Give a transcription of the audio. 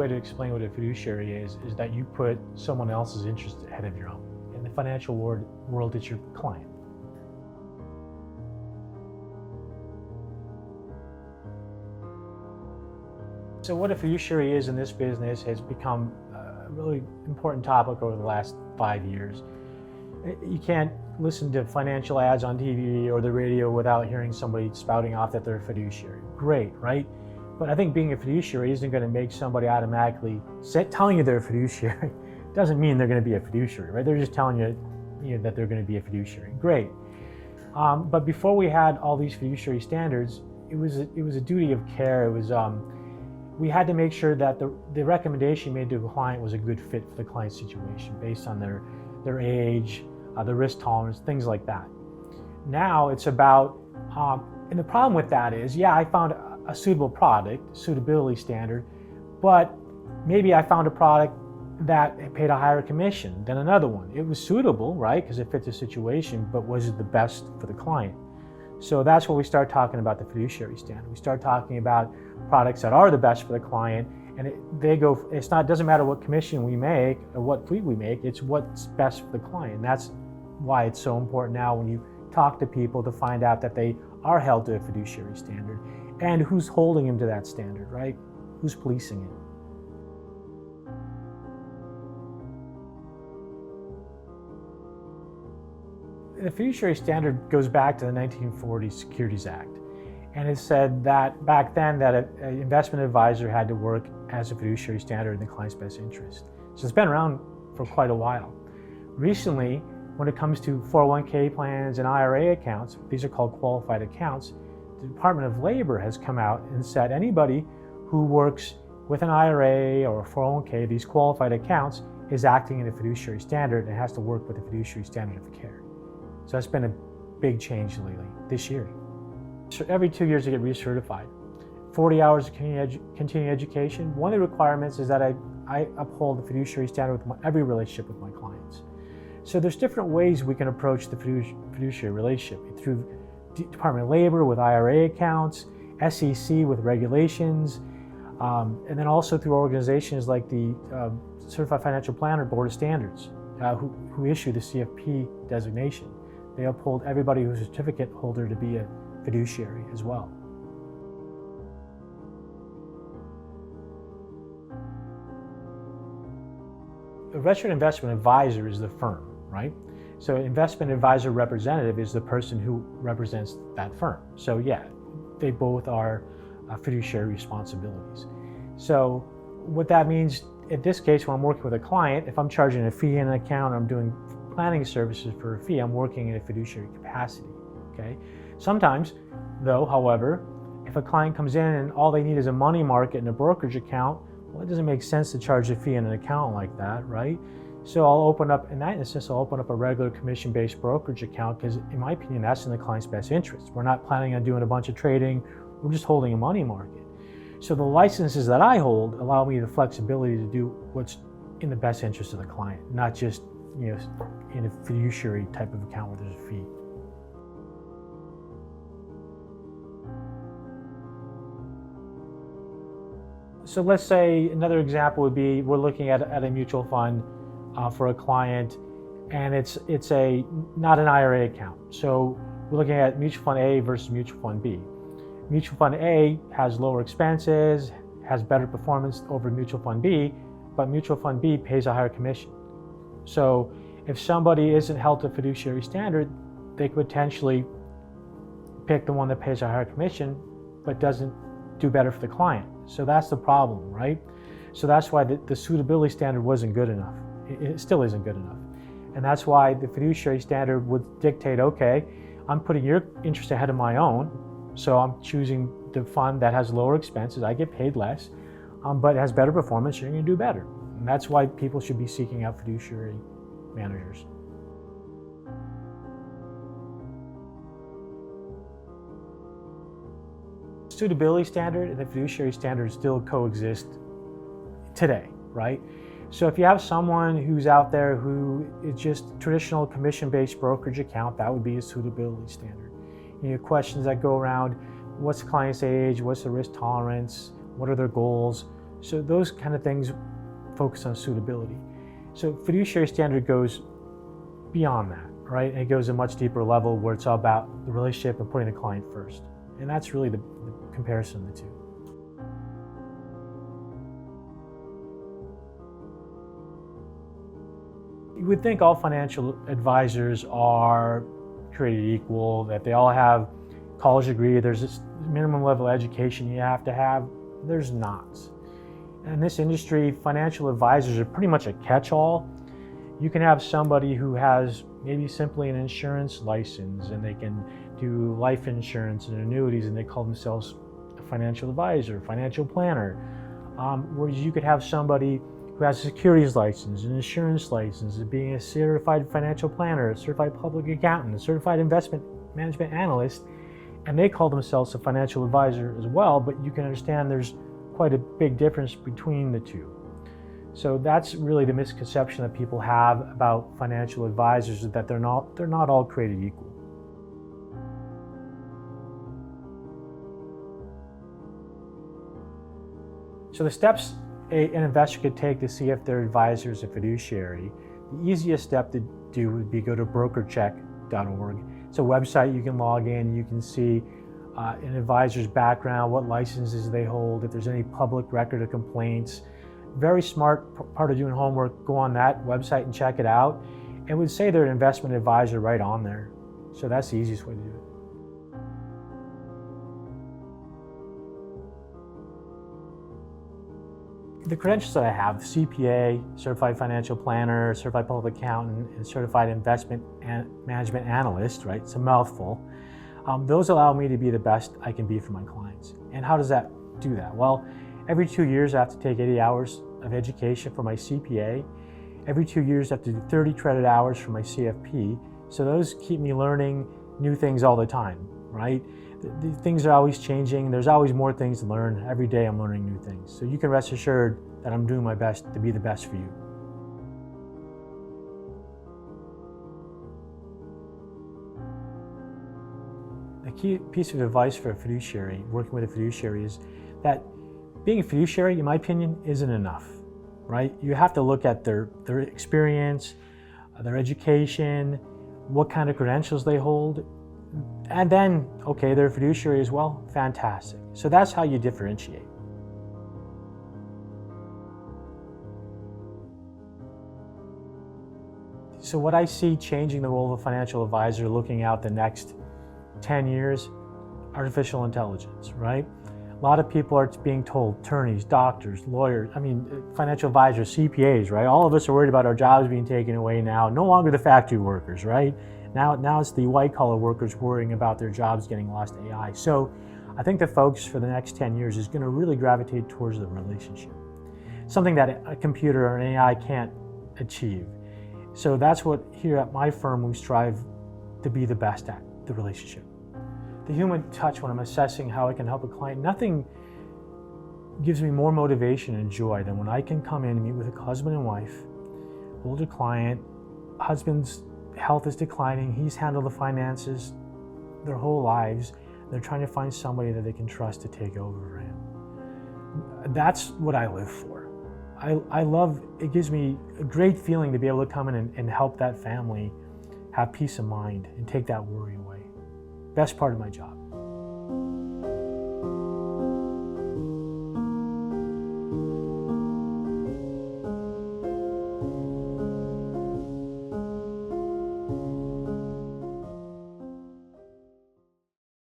way to explain what a fiduciary is that you put someone else's interest ahead of your own. In the financial world, it's your client. So what a fiduciary is in this business has become a really important topic over the last 5 years. You can't listen to financial ads on TV or the radio without hearing somebody spouting off that they're a fiduciary. Great, right? But I think being a fiduciary isn't going to make somebody automatically telling you they're a fiduciary. Doesn't mean they're going to be a fiduciary, right? They're just telling you that they're going to be a fiduciary. Great. But before we had all these fiduciary standards, it was a duty of care. It was we had to make sure that the recommendation made to a client was a good fit for the client's situation based on their age, the risk tolerance, things like that. Now it's about, and the problem with that is, yeah, I found a suitable product, suitability standard, but maybe I found a product that paid a higher commission than another one. It was suitable, right, because it fit the situation, but was it the best for the client? So that's when we start talking about the fiduciary standard. We start talking about products that are the best for the client, and it doesn't matter what commission we make or what fee we make, it's what's best for the client. And that's why it's so important now when you talk to people to find out that they are held to a fiduciary standard and who's holding them to that standard, right? Who's policing it? The fiduciary standard goes back to the 1940 Securities Act. And it said that back then that an investment advisor had to work as a fiduciary standard in the client's best interest. So it's been around for quite a while. Recently, when it comes to 401k plans and IRA accounts, these are called qualified accounts, the Department of Labor has come out and said anybody who works with an IRA or a 401k, these qualified accounts, is acting in a fiduciary standard and has to work with the fiduciary standard of care. So that's been a big change lately, this year. So every 2 years they get recertified. 40 hours of continuing education. One of the requirements is that I uphold the fiduciary standard with every relationship with my clients. So there's different ways we can approach the fiduciary relationship, through Department of Labor with IRA accounts, SEC with regulations, and then also through organizations like the Certified Financial Planner Board of Standards, who issue the CFP designation. They uphold everybody who's a certificate holder to be a fiduciary as well. A registered investment advisor is the firm, right? So investment advisor representative is the person who represents that firm. So yeah, they both are fiduciary responsibilities. So what that means in this case, when I'm working with a client, if I'm charging a fee in an account, I'm doing planning services for a fee, I'm working in a fiduciary capacity, okay? Sometimes, though, however, if a client comes in and all they need is a money market and a brokerage account, well, it doesn't make sense to charge a fee in an account like that, right? So I'll open up, in that instance, I'll open up a regular commission-based brokerage account because, in my opinion, that's in the client's best interest. We're not planning on doing a bunch of trading, we're just holding a money market. So the licenses that I hold allow me the flexibility to do what's in the best interest of the client, not just, in a fiduciary type of account where there's a fee. So let's say another example would be we're looking at a mutual fund for a client, and it's not an IRA account. So we're looking at mutual fund A versus mutual fund B. Mutual fund A has lower expenses, has better performance over mutual fund B, but mutual fund B pays a higher commission. So if somebody isn't held to a fiduciary standard, they could potentially pick the one that pays a higher commission but doesn't do better for the client. So that's the problem, right? So that's why the suitability standard wasn't good enough. It still isn't good enough. And that's why the fiduciary standard would dictate, okay, I'm putting your interest ahead of my own, so I'm choosing the fund that has lower expenses, I get paid less, but has better performance, you're gonna do better. And that's why people should be seeking out fiduciary managers. Suitability standard and the fiduciary standard still coexist today, right? So if you have someone who's out there who is just traditional commission-based brokerage account, that would be a suitability standard. Questions that go around, what's the client's age, what's the risk tolerance, what are their goals? So those kind of things focus on suitability. So fiduciary standard goes beyond that, right? And it goes a much deeper level where it's all about the relationship and putting the client first. And that's really the comparison of the two. You would think all financial advisors are created equal, that they all have college degree, there's this minimum level of education you have to have. There's not. In this industry, financial advisors are pretty much a catch-all. You can have somebody who has maybe simply an insurance license and they can do life insurance and annuities and they call themselves a financial advisor, financial planner. Whereas you could have somebody who has a securities license, an insurance license, being a certified financial planner, a certified public accountant, a certified investment management analyst, and they call themselves a financial advisor as well, but you can understand there's quite a big difference between the two. So that's really the misconception that people have about financial advisors, is that they're not all created equal. So the steps an investor could take to see if their advisor is a fiduciary, the easiest step to do would be go to brokercheck.org. It's a website you can log in, you can see an advisor's background, what licenses they hold, if there's any public record of complaints. Very smart part of doing homework, go on that website and check it out. It would say they're an investment advisor right on there. So that's the easiest way to do it. The credentials that I have, CPA, Certified Financial Planner, Certified Public Accountant, and Certified Investment Management Analyst, right? It's a mouthful. Those allow me to be the best I can be for my clients. And how does that do that? Well, every 2 years I have to take 80 hours of education for my CPA. Every 2 years I have to do 30 credit hours for my CFP. So those keep me learning new things all the time, right? The things are always changing. There's always more things to learn. Every day I'm learning new things. So you can rest assured that I'm doing my best to be the best for you. A key piece of advice for a fiduciary, working with a fiduciary, is that being a fiduciary, in my opinion, isn't enough, right? You have to look at their experience, their education, what kind of credentials they hold, and then, okay, they're a fiduciary as well, fantastic. So that's how you differentiate. So what I see changing the role of a financial advisor looking out the next 10 years, artificial intelligence, right? A lot of people are being told, attorneys, doctors, lawyers, financial advisors, CPAs, right? All of us are worried about our jobs being taken away now. No longer the factory workers, right? Now it's the white collar workers worrying about their jobs getting lost to AI. So I think the focus for the next 10 years is going to really gravitate towards the relationship. Something that a computer or an AI can't achieve. So that's what here at my firm we strive to be the best at, the relationship. The human touch when I'm assessing how I can help a client, nothing gives me more motivation and joy than when I can come in and meet with a husband and wife, older client, husband's health is declining, he's handled the finances their whole lives, they're trying to find somebody that they can trust to take over for him. That's what I live for. I love, it gives me a great feeling to be able to come in and help that family have peace of mind and take that worry away. Best part of my job.